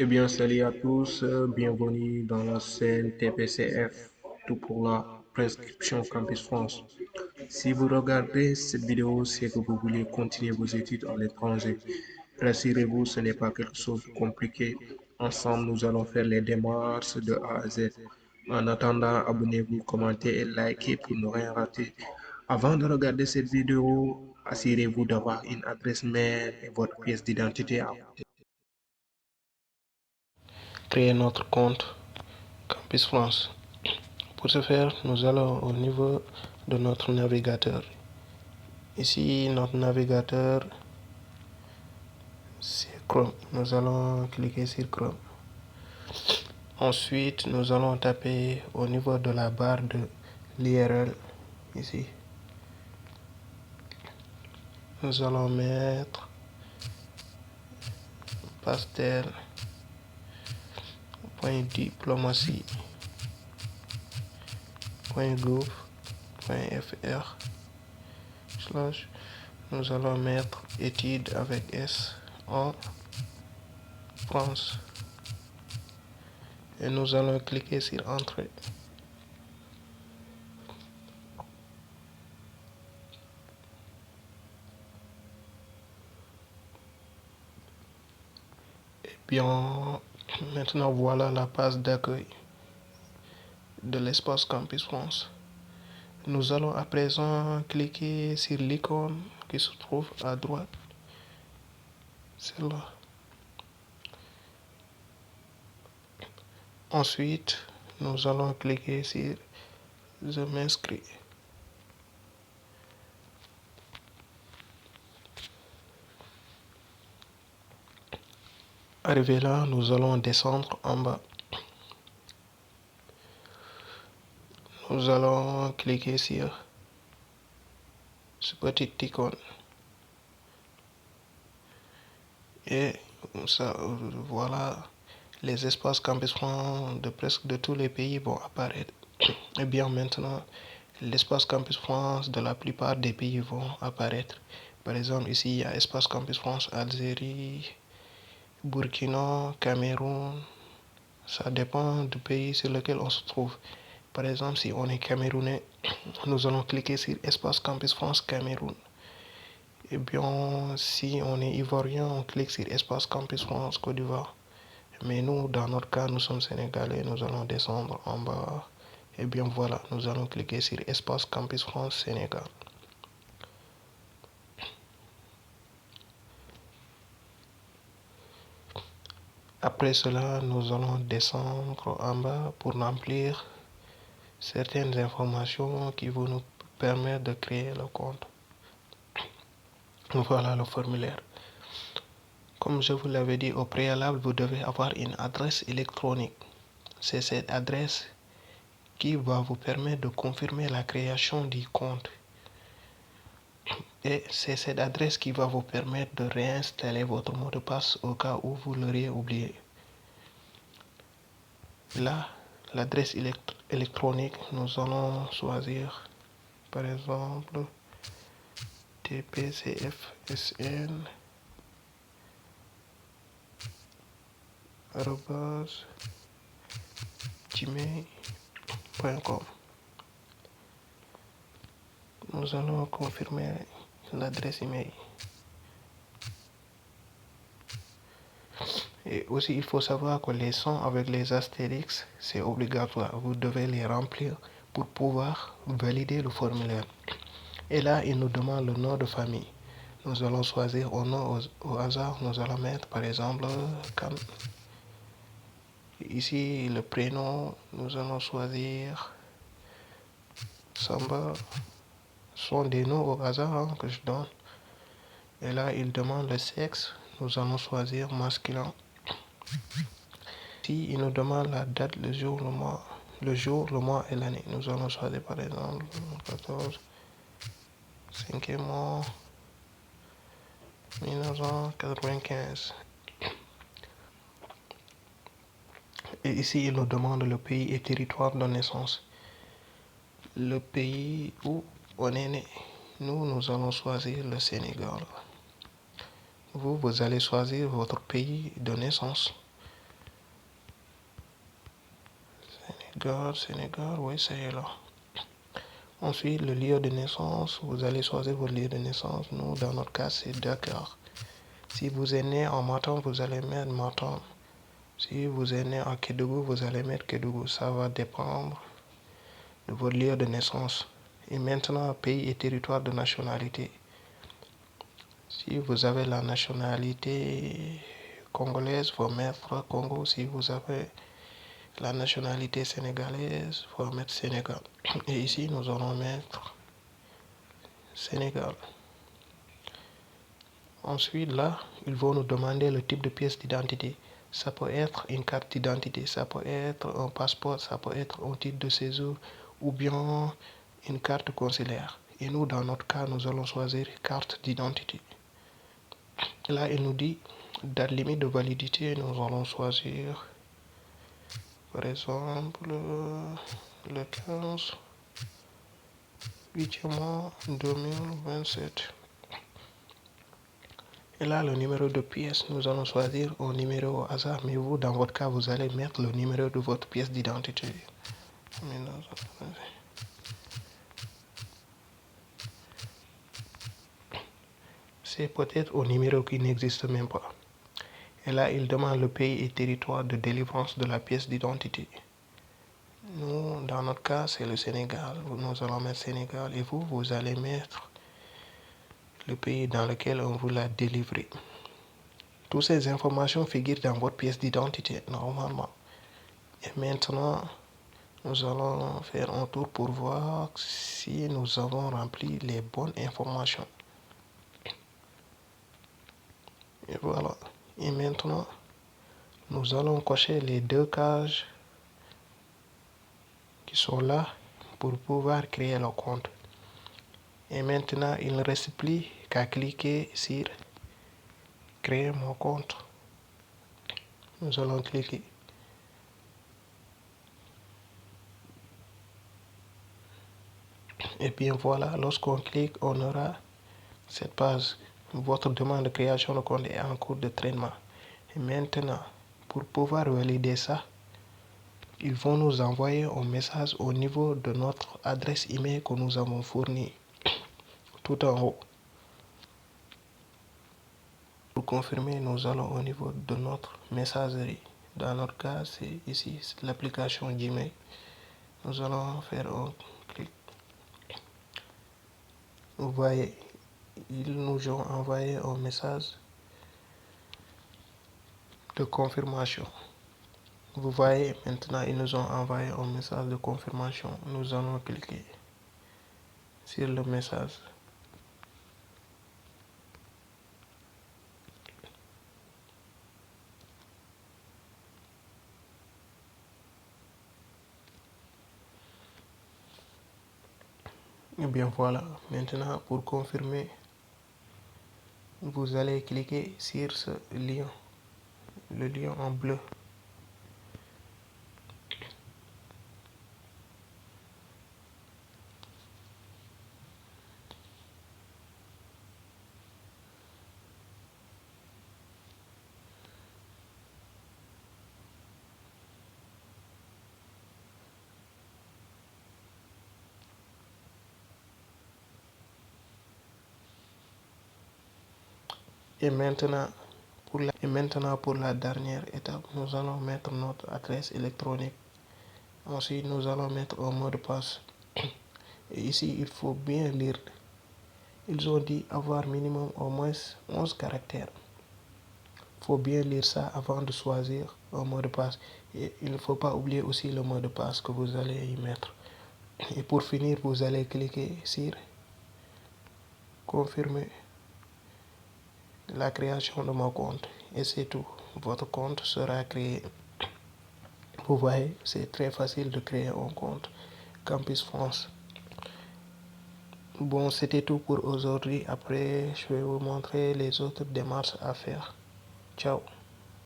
Eh bien, salut à tous, bienvenue dans la scène TPCF, tout pour la prescription Campus France. Si vous regardez cette vidéo, c'est que vous voulez continuer vos études à l'étranger. Rassurez-vous, ce n'est pas quelque chose de compliqué. Ensemble, nous allons faire les démarches de A à Z. En attendant, abonnez-vous, commentez et likez pour ne rien rater. Avant de regarder cette vidéo, assurez-vous d'avoir une adresse mail et votre pièce d'identité à côté. Créer notre compte Campus France. Pour ce faire, nous allons au niveau de notre navigateur. Ici, notre navigateur, c'est Chrome. Nous allons cliquer sur Chrome. Ensuite, nous allons taper au niveau de la barre de l'URL, ici. Nous allons mettre pastel.diplomatie.gouv.fr/ nous allons mettre études avec S en France et nous allons cliquer sur Entrée. Et bien, maintenant voilà la page d'accueil de l'espace Campus France. Nous allons à présent cliquer sur l'icône qui se trouve à droite, celle-là. Ensuite, nous allons cliquer sur Je m'inscris. Arrivé là, nous allons descendre en bas. Nous allons cliquer sur ce petit icône. Et ça, voilà, les espaces Campus France de presque de tous les pays vont apparaître. Et bien maintenant, l'espace Campus France de la plupart des pays vont apparaître. Par exemple, ici, il y a espace Campus France Algérie, Burkina, Cameroun. Ça dépend du pays sur lequel on se trouve. Par exemple, si on est camerounais, nous allons cliquer sur espace Campus France Cameroun. Et bien, si on est ivoirien, on clique sur espace Campus France Côte d'Ivoire. Mais nous, dans notre cas, nous sommes sénégalais, nous allons descendre en bas. Et bien voilà, nous allons cliquer sur espace Campus France Sénégal. Après cela, nous allons descendre en bas pour remplir certaines informations qui vont nous permettre de créer le compte. Voilà le formulaire. Comme je vous l'avais dit au préalable, vous devez avoir une adresse électronique. C'est cette adresse qui va vous permettre de confirmer la création du compte. Et c'est cette adresse qui va vous permettre de réinstaller votre mot de passe au cas où vous l'auriez oublié. Là, l'adresse électronique, nous allons choisir par exemple tpcfsn@gmail.com. Nous allons confirmer l'adresse email. Et aussi, il faut savoir que les sons avec les astérix, c'est obligatoire. Vous devez les remplir pour pouvoir valider le formulaire. Et là, il nous demande le nom de famille. Nous allons choisir un nom au hasard. Nous allons mettre par exemple Cam. Ici, le prénom, nous allons choisir Samba. Ce sont des noms au hasard que je donne. Et là, il demande le sexe. Nous allons choisir masculin. Si il nous demande la date, le jour, le mois et l'année, nous allons choisir par exemple 14, 5e mois, 1995. Et ici, il nous demande le pays et territoire de naissance. Le pays où on est né. Nous allons choisir le Sénégal. Vous allez choisir votre pays de naissance. Sénégal, oui, ça y est là. Ensuite, le lieu de naissance, vous allez choisir votre lieu de naissance. Nous, dans notre cas, c'est Dakar. Si vous êtes né en Matam, vous allez mettre Matam. Si vous êtes né à Kédougou, vous allez mettre Kédougou. Ça va dépendre de votre lieu de naissance. Et maintenant, pays et territoire de nationalité. Si vous avez la nationalité congolaise, il faut mettre Congo. Si vous avez la nationalité sénégalaise, il faut mettre Sénégal. Et ici, nous allons mettre Sénégal. Ensuite, là, ils vont nous demander le type de pièce d'identité. Ça peut être une carte d'identité, ça peut être un passeport, ça peut être un titre de séjour ou bien une carte consulaire. Et nous, dans notre cas, nous allons choisir carte d'identité. Là, il nous dit date limite de validité. Nous allons choisir, par exemple, le 15 8e mois 2027. Et là, le numéro de pièce, nous allons choisir un numéro au hasard. Mais vous, dans votre cas, vous allez mettre le numéro de votre pièce d'identité. C'est peut-être un numéro qui n'existe même pas. Et là, il demande le pays et territoire de délivrance de la pièce d'identité. Nous, dans notre cas, c'est le Sénégal. Nous allons mettre Sénégal. Et vous, vous allez mettre le pays dans lequel on vous l'a délivré. Toutes ces informations figurent dans votre pièce d'identité, normalement. Et maintenant, nous allons faire un tour pour voir si nous avons rempli les bonnes informations. Et voilà. Et maintenant, nous allons cocher les 2 cases qui sont là pour pouvoir créer le compte. Et maintenant, il ne reste plus qu'à cliquer sur créer mon compte. Nous allons cliquer. Et bien voilà, lorsqu'on clique, on aura cette page. Votre demande de création de compte est en cours de traitement. Et maintenant, pour pouvoir valider ça, ils vont nous envoyer un message au niveau de notre adresse email que nous avons fournie tout en haut. Pour confirmer, nous allons au niveau de notre messagerie. Dans notre cas, c'est ici, l'application Gmail. Nous allons faire un clic. Vous voyez, ils nous ont envoyé un message de confirmation. Vous voyez, maintenant, ils nous ont envoyé un message de confirmation. Nous allons cliquer sur le message. Et bien voilà, maintenant pour confirmer, vous allez cliquer sur ce lien, le lien en bleu. Et maintenant, pour la dernière étape, nous allons mettre notre adresse électronique. Ensuite, nous allons mettre un mot de passe. Et ici, il faut bien lire. Ils ont dit avoir minimum au moins 11 caractères. Il faut bien lire ça avant de choisir un mot de passe. Et il ne faut pas oublier aussi le mot de passe que vous allez y mettre. Et pour finir, vous allez cliquer sur confirmer la création de mon compte. Et c'est tout. Votre compte sera créé. Vous voyez, c'est très facile de créer un compte Campus France. Bon, c'était tout pour aujourd'hui. Après, je vais vous montrer les autres démarches à faire. Ciao.